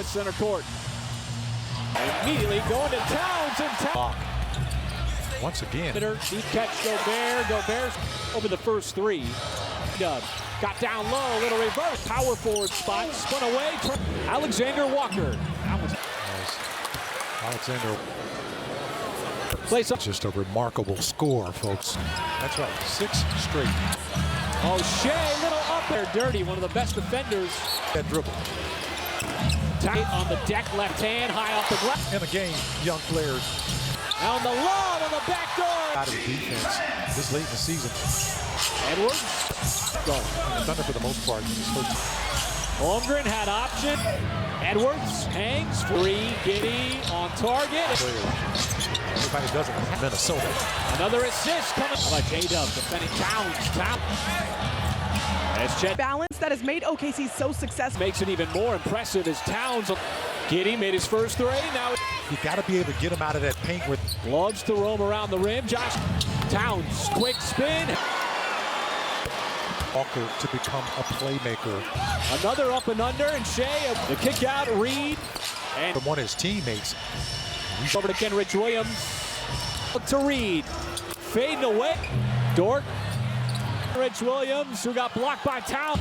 Wallace center court. Immediately going to Towns and once again. Deep catch, Gobert. Gobert's over the first three. Got down low, little reverse. Power forward spot, spun away. Alexander Walker. Alexander. Place up. Just a remarkable score, folks. That's right, 6 straight. Oh, Shea, little up there. Dirty, one of the best defenders. That dribble. Tight on the deck, left hand, high off the glass. In the game, young players. On the lob, on the back door. Out of defense this late in the season. Edwards. Go. Thunder for the most part. Holmgren had option. Edwards hangs free. Giddy on target. Everybody does it in Minnesota. Another assist coming. How about J-Dub defending Towns. That's Chet. Balance that has made OKC so successful. Makes it even more impressive as Towns. Giddy made his first three. Now you got to be able to get him out of that paint with. Loves to roam around the rim. Josh Towns, quick spin. Walker to become a playmaker. Another up and under, and Shea, the kick out, Reed. And from one of his teammates. Over to Kenrich Williams. To Reed. Fading away. Dort. Kenrich Williams, who got blocked by Towns.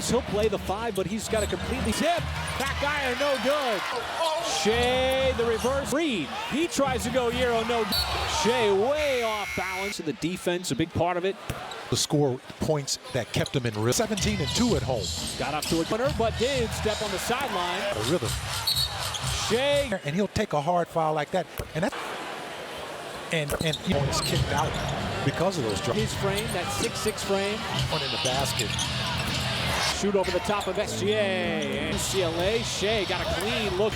He'll play the 5, but he's got to completely zip. Back iron, no good. Shea, the reverse. Reed, he tries to go Euro, no good. Shea way off balance. And the defense, a big part of it. The score points that kept him in rhythm. 17-2 at home. Got up to a winner, but did step on the sideline. A rhythm. Shea. And he'll take a hard foul like that. And that. And you know, it's kicked out because of those drops. His frame, that 6'6" frame. One in the basket. Shoot over the top of SGA and UCLA. Shea got a clean look.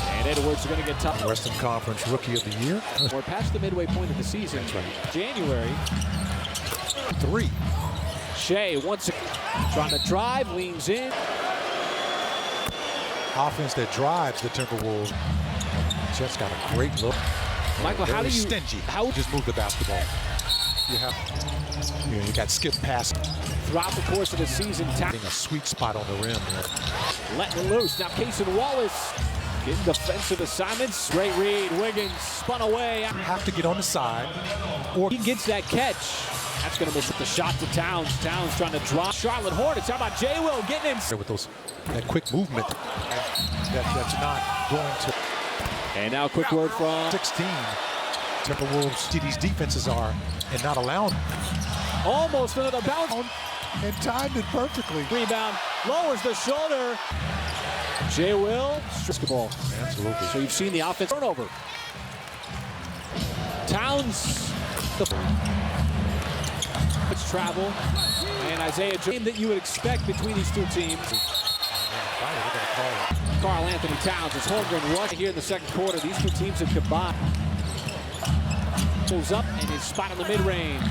And Edwards is going to get tough. Western Conference Rookie of the Year. We're past the midway point of the season. That's right. January. 3. Shea once again trying to drive, leans in. Offense that drives the Timberwolves. Chet's got a great look. Michael, how do you stingy? How just move the basketball? You have, you got skip pass throughout the course of the season. Getting a sweet spot on the rim. Letting it loose. Now Cason Wallace getting defensive assignments. Great read. Wiggins spun away. You have to get on the side, or he gets that catch. That's going to miss the shot to Towns. Towns trying to drop. Charlotte Hornets. How about J. Will getting in? With that quick movement, that's not going to. And now quick word from 16. Timberwolves see these defenses are and not allowing. Almost another bounce. And timed it perfectly. Rebound. Lowers the shoulder. J. Will. Basketball. Absolutely. So you've seen the offense turnover. Towns. It's travel. And Isaiah James that you would expect between these two teams. Karl Anthony Towns is Holmgren rushing here in the second quarter. These two teams have combined. Pulls up and his spot in the mid-range.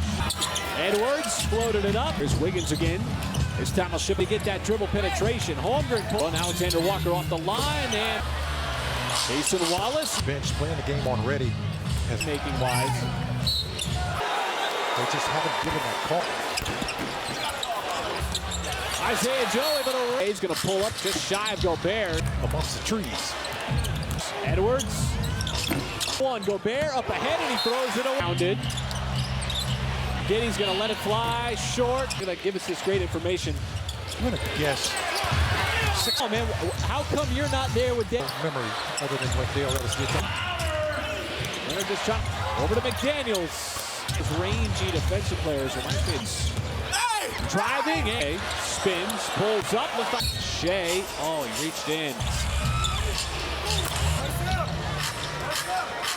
Edwards floated it up. Here's Wiggins again. This time I'll ship to get that dribble penetration. Holmgren pulling Alexander Walker off the line, and Cason Wallace. Bench playing the game on ready. Making wise. They just haven't given that call. Isaiah Joe able to. He's going to pull up just shy of Gobert. Amongst the trees. Edwards. One. Gobert up ahead and he throws it around. Giddy's going to let it fly short. Going to give us this great information. I'm going to guess. Oh man, how come you're not there with Dale? Memory other than what Dale let us get. They're just trying over to McDaniels. His rangy defensive players. It's driving, spins, pulls up, looks like Shea. Oh, he reached in.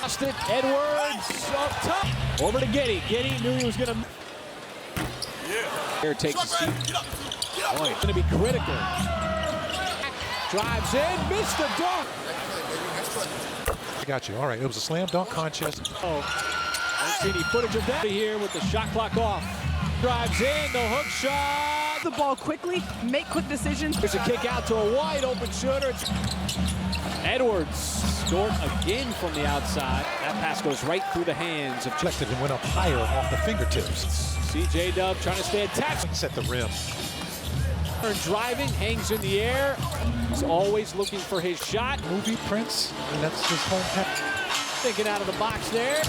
Lost it. Edwards up top. Over to Giddy. Giddy knew he was going to. Here takes a seat. Oh, it's going to be critical. Drives in, missed the dunk. I got you. All right, it was a slam dunk contest. Oh, don't see any footage of that here with the shot clock off. Drives in, the hook shot. The ball quickly, make quick decisions. There's a kick out to a wide open shooter. It's Edwards. Dort again from the outside. That pass goes right through the hands of Deflected and went up higher off the fingertips. CJ Dub trying to stay attached. Set the rim. Driving, hangs in the air. He's always looking for his shot. Movie Prince, and that's his home pet. Thinking out of the box there.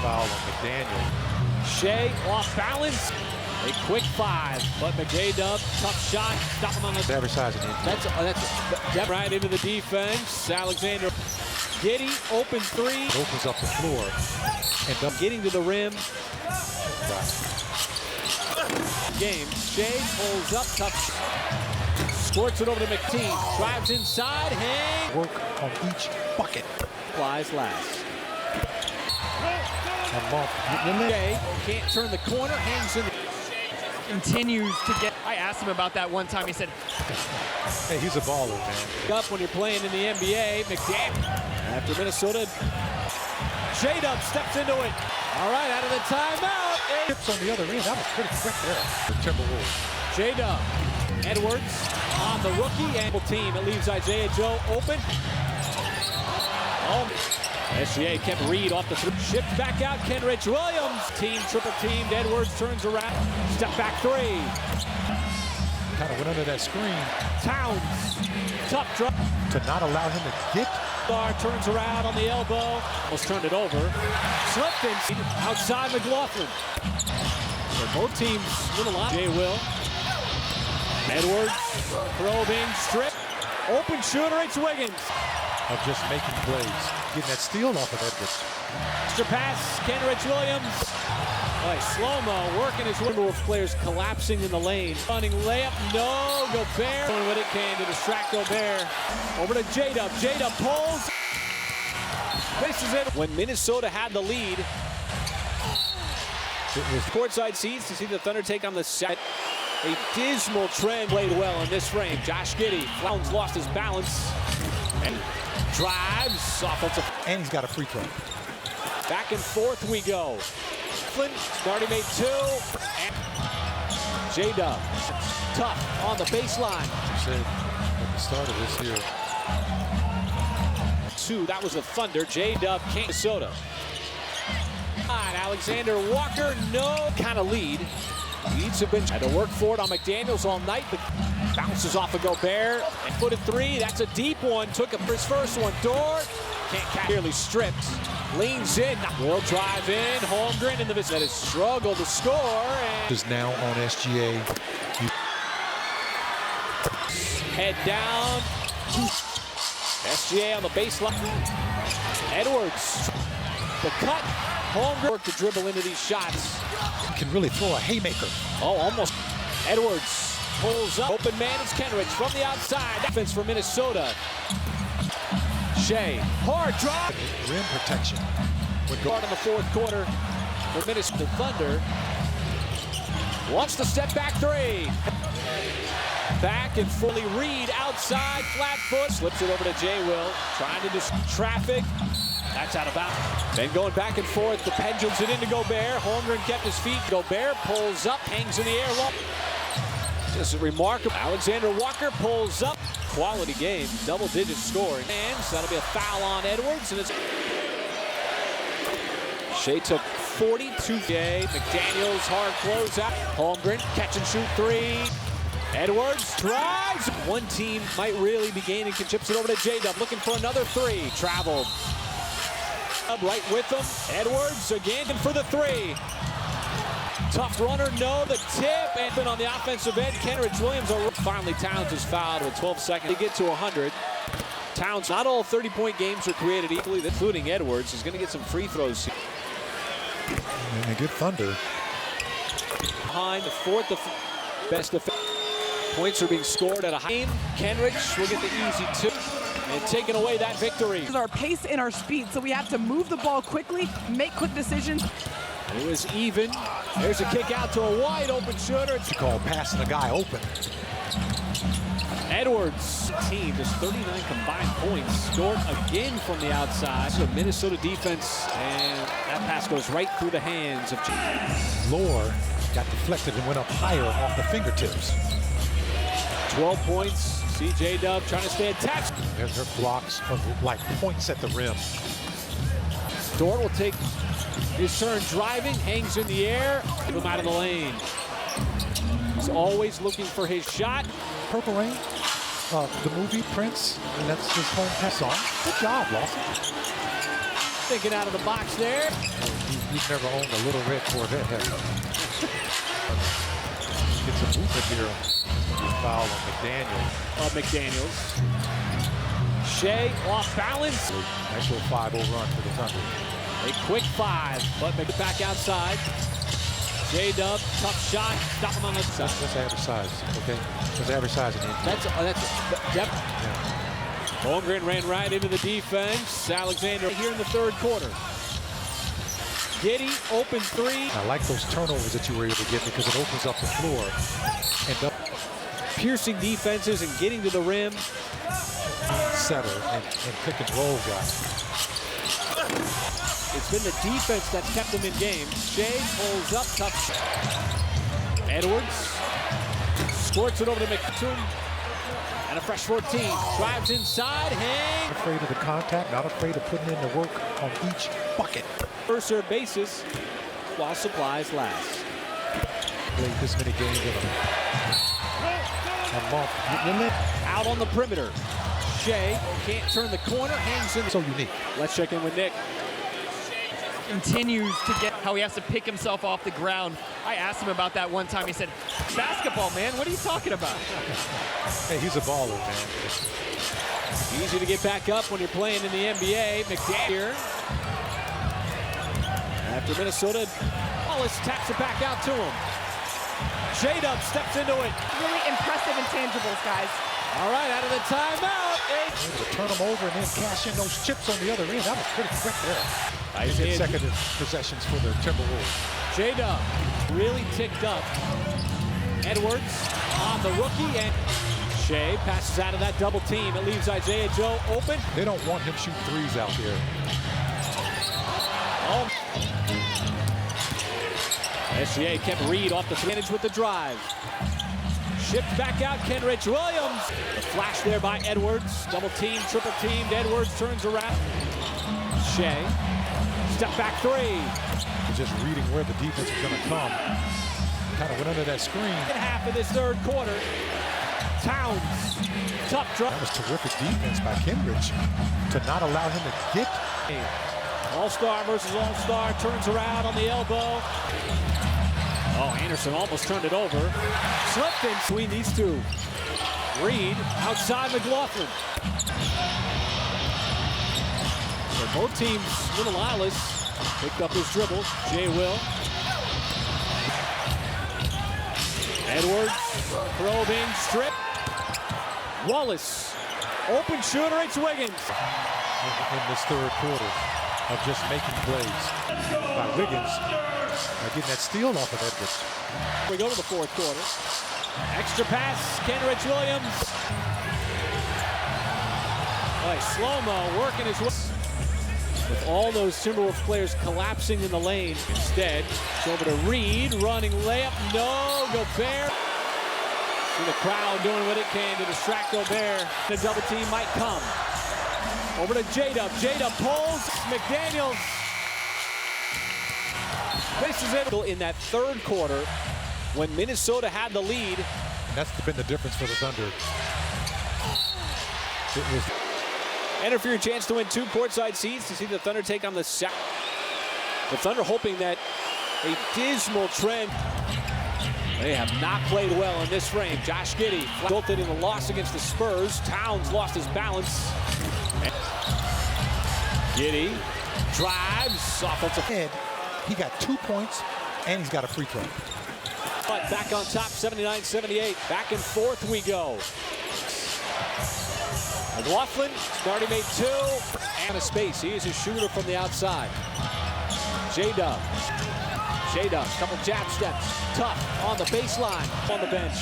Foul on McDaniel. Shea off balance. A quick 5, but McDaniel, tough shot. Stop him on the Average size of That's right into the defense. Alexander Giddy, open 3. Opens up the floor. And Getting to the rim. Game. Shea pulls up, tough. Squirts it over to McTeague. Drives inside, work on each bucket. Flies last. Shea can't turn the corner, hangs in. Continues to get. I asked him about that one time. He said, Hey, he's a baller, man. Up when you're playing in the NBA. McDaniel. After Minnesota, J-Dub steps into it. All right, out of the timeout. Tips on the other end. That was pretty quick there. The Timberwolves. J-Dub. Edwards on the rookie and team. It leaves Isaiah Joe open. SGA kept Reed off the shift back out. Kenrich Williams. Team triple teamed. Edwards turns around. Step back 3. Kind of went under that screen. Towns. Tough drop. To not allow him to get. Turns around on the elbow. Almost turned it over. Slipped in. Outside McLaughlin. So both teams win a lot. Jay Will. Edwards. Probing. Strip. Open shooter. It's Wiggins. Of just making plays. Getting that steal off of Edwards. Extra pass. Kenrich Williams. Slow-mo working his Timberwolves players collapsing in the lane. Running layup. No. Gobert. Doing what it can to distract Gobert. Over to J-Dub. J-Dub pulls. Misses it. When Minnesota had the lead. It was courtside seats to see the Thunder take on the set. A dismal trend. Played well in this frame. Josh Giddey. Flowns lost his balance. And drives. Offensive. And he's got a free throw. Back and forth we go. Already made 2. And J-Dub. Tough on the baseline. Said at the start of this here. 2. That was the Thunder. J-Dub can't. Minnesota. Alexander Walker. No kind of lead. Leads have been had to work for it on McDaniels all night, but bounces off of Gobert and footed 3. That's a deep one. Took up his first one. Dort can't catch. Nearly stripped. Leans in. Will drive in. Holmgren in the vicinity. That has struggled to score. And is now on SGA. Head down. SGA on the baseline. Edwards. The cut. Holmgren work to dribble into these shots. Can really throw a haymaker. Oh, almost. Edwards pulls up. Open man is Kenrich from the outside. Defense for Minnesota. Shea. Hard drop. Rim protection. Would go in the 4th quarter for Minnesota. Thunder wants to step back 3. Back and fully Reed outside. Flat foot. Slips it over to Jay Will. Trying to just traffic. That's out of bounds. Then going back and forth. The pendulums it into Gobert. Holmgren kept his feet. Gobert pulls up. Hangs in the air. Just remarkable. Alexander Walker pulls up. Quality game. Double-digit scoring. And that'll be a foul on Edwards. And it's Shea took 42. McDaniels hard closeout. Holmgren catch and shoot 3. Edwards drives. One team might really be gaining. Chips it over to J-Dub. Looking for another 3. Traveled. Right with them. Edwards again for the 3. Tough runner, no, the tip, and then on the offensive end, Kenrich Williams. Finally, Towns is fouled with 12 seconds to get to 100. Towns, not all 30-point games are created equally, including Edwards. He's going to get some free throws. And a good Thunder. Behind the 4th best defense. Points are being scored at a high game. Kenrich will get the easy 2. And taking away that victory. Our pace and our speed, so we have to move the ball quickly, make quick decisions. It was even. There's a kick out to a wide open shooter. It's called passing a guy open. Edwards team just 39 combined points. Dort again from the outside. So Minnesota defense, and that pass goes right through the hands of Lore got deflected and went up higher off the fingertips. 12 points. CJ Dub trying to stay attached. There's her blocks of like points at the rim. Dort will take his turn driving, hangs in the air, get him out of the lane. He's always looking for his shot. Purple Rain, the movie Prince, and that's his home pet song. Good job, Lawson. Thinking out of the box there. You've never owned a little red Corvette, have you? Gets a movement here. Foul on McDaniels. McDaniels. Shea off balance. Actual 5-0 run for the Thunder. A quick 5, but make it back outside. J-Dub, tough shot. Stop him on the side. That's average size, okay? That's average size in the NBA. That's depth. Yeah. Holmgren ran right into the defense. Alexander here in the third quarter. Giddey, open 3. I like those turnovers that you were able to get because it opens up the floor. And piercing defenses and getting to the rim. Setter and pick and roll guy. It's been the defense that's kept them in games. Shea pulls up, tough shot. Edwards squirts it over to McToon. And a fresh 14. Drives inside, hang. Not afraid of the contact, not afraid of putting in the work on each bucket. First serve basis while supplies last. Played this many games in a month. Out on the perimeter. Shea can't turn the corner, hangs in. So unique. Let's check in with Nick. Continues to get how he has to pick himself off the ground. I asked him about that one time. He said, basketball, man, what are you talking about? Hey, he's a baller, man. Easy to get back up when you're playing in the NBA. McDaniel. After Minnesota, Wallace taps it back out to him. J-Dub steps into it. Really impressive intangibles, guys. All right, out of the timeout. Able to turn them over and then cash in those chips on the other end. That was pretty quick there. Consecutive possessions for the Timberwolves. J-Dub really ticked up. Edwards on the rookie, and Shea passes out of that double team. It leaves Isaiah Joe open. They don't want him shooting threes out here. Oh. SGA kept Reed off the advantage with the drive. Shipped back out, Kenrich Williams. A flash there by Edwards. Double team, triple teamed. Edwards turns around. Shea. Step back 3. Just reading where the defense is going to come. Kind of went under that screen. In half of this third quarter. Towns. Tough drop. That was terrific defense by Kenrich to not allow him to get. All-star versus all-star. Turns around on the elbow. Oh, Anderson almost turned it over. Slipped in between these two. Reed outside McLaughlin. So both teams, Little Isles picked up his dribble. Jay will. Edwards, probing, strip. Wallace, open shooter, it's Wiggins. In this third quarter of just making plays by Wiggins. Getting that steal off of Edwards. We go to the fourth quarter. Extra pass, Kenrich Williams. Boy, slow-mo working his way. With all those Timberwolves players collapsing in the lane. Instead, it's over to Reed, running layup. No, Gobert. See the crowd doing what it can to distract Gobert. The double team might come. Over to J-Dub. J-Dub pulls. McDaniels. This is it. In that third quarter, when Minnesota had the lead. And that's been the difference for the Thunder. Enter for your chance to win 2 courtside seats to see the Thunder take on the South. The Thunder hoping that a dismal trend. They have not played well in this frame. Josh Giddey resulted in a loss against the Spurs. Towns lost his balance. Giddey drives, offensive head. He got 2 points, and he's got a free throw. But back on top, 79-78. Back and forth we go. McLaughlin, starting made 2. And a space. He is a shooter from the outside. J-Dub. J-Dub, couple jab steps. Tough on the baseline. On the bench.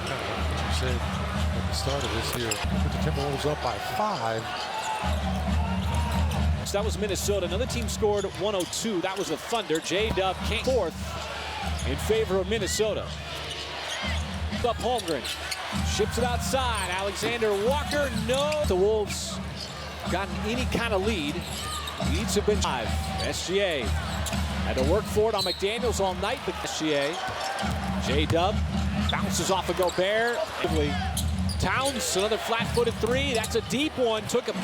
What you said at the start of this here. Put the Timberwolves up by 5. That was Minnesota. Another team scored 102. That was the Thunder. J-Dub came fourth in favor of Minnesota. Up Holmgren. Ships it outside. Alexander Walker. No. The Wolves gotten any kind of lead. Leads have been 5. SGA had to work for it on McDaniels all night. But SGA. J-Dub Bounces off of Gobert. Towns, another flat-footed three. That's a deep one. Took him.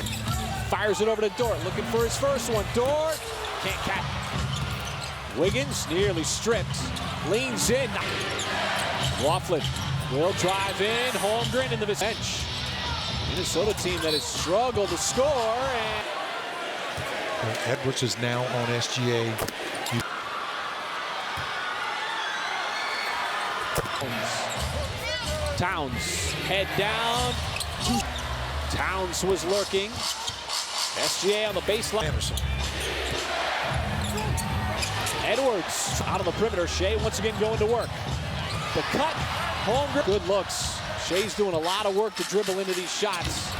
Fires it over to Dort. Looking for his first one. Dort can't catch. Wiggins nearly stripped. Leans in. Laughlin will drive in. Holmgren in the bench. Minnesota team that has struggled to score. And Edwards is now on SGA. Towns, head down. Towns was lurking. SGA on the baseline. Anderson. Edwards out on the perimeter. Shea once again going to work. The cut. Holmgren. Good looks. Shea's doing a lot of work to dribble into these shots.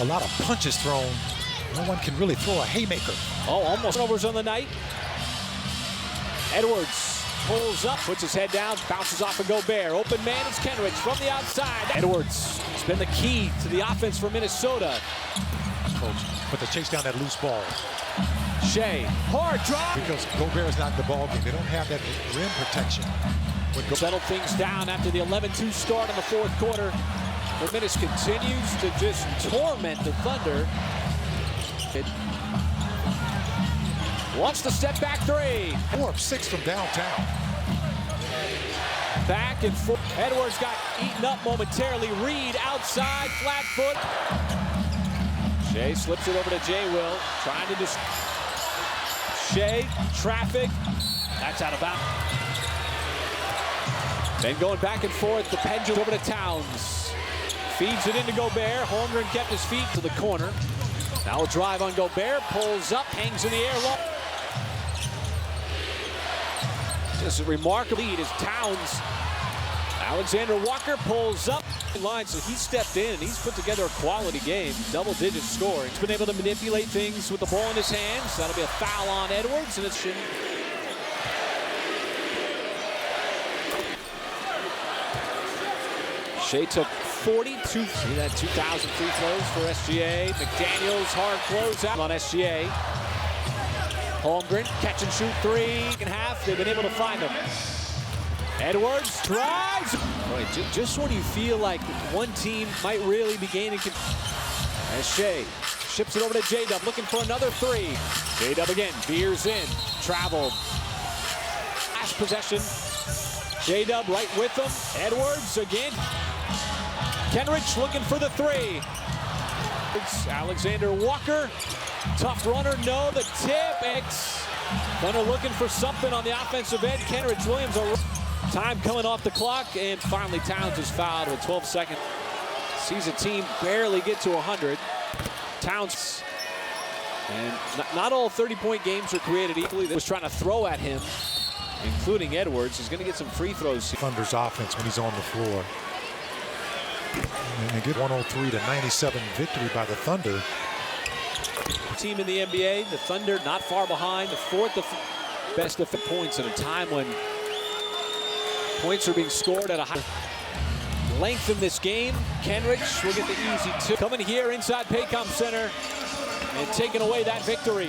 A lot of punches thrown. No one can really throw a haymaker. Oh, almost overs on the night. Edwards pulls up, puts his head down, bounces off of Gobert. Open man is Kenrich from the outside. Edwards has been the key to the offense for Minnesota. But to chase down that loose ball. Shea, hard drop. Because Gobert is not in the ball game. They don't have that rim protection. Settle things down after the 11-2 start in the fourth quarter. The Minutes continues to just torment the Thunder. Wants the step back three. 4 of 6 from downtown. Back and forth. Edwards got eaten up momentarily. Reed outside, flat foot. Shea slips it over to Jay Will. Trying to just. Shea, traffic. That's out of bounds. Then going back and forth, the pendulum over to Towns. Feeds it into Gobert. Holmgren kept his feet to the corner. Now a drive on Gobert. Pulls up, hangs in the air long. Just a remarkable lead as Towns. Alexander Walker pulls up line, so he stepped in and he's put together a quality game. Double-digit scoring. He's been able to manipulate things with the ball in his hands. That'll be a foul on Edwards, and it's Shea took 42. See that 2,000 free throws for SGA. McDaniels hard closeout on SGA. Holmgren catch and shoot three. Second half, they've been able to find him. Edwards drives. Boy, just when you feel like one team might really be gaining control. As Shea ships it over to J-Dub, looking for another three. J-Dub again, veers in, traveled. Last possession. J-Dub right with him. Edwards again. Kenrich looking for the three. It's Alexander Walker. Tough runner, no, the tip. Thunder looking for something on the offensive end. Kenrich Williams, time coming off the clock, and finally Towns is fouled with 12 seconds. Sees a team barely get to 100. Towns, and not all 30-point games are created equally. They was trying to throw at him, including Edwards. He's going to get some free throws. Thunder's offense when he's on the floor. And they get 103-97 victory by the Thunder. Team in the NBA, the Thunder not far behind, the fourth best of points at a time when points are being scored at a high length in this game. Kenrich will get the easy two. Coming here inside Paycom Center and taking away that victory.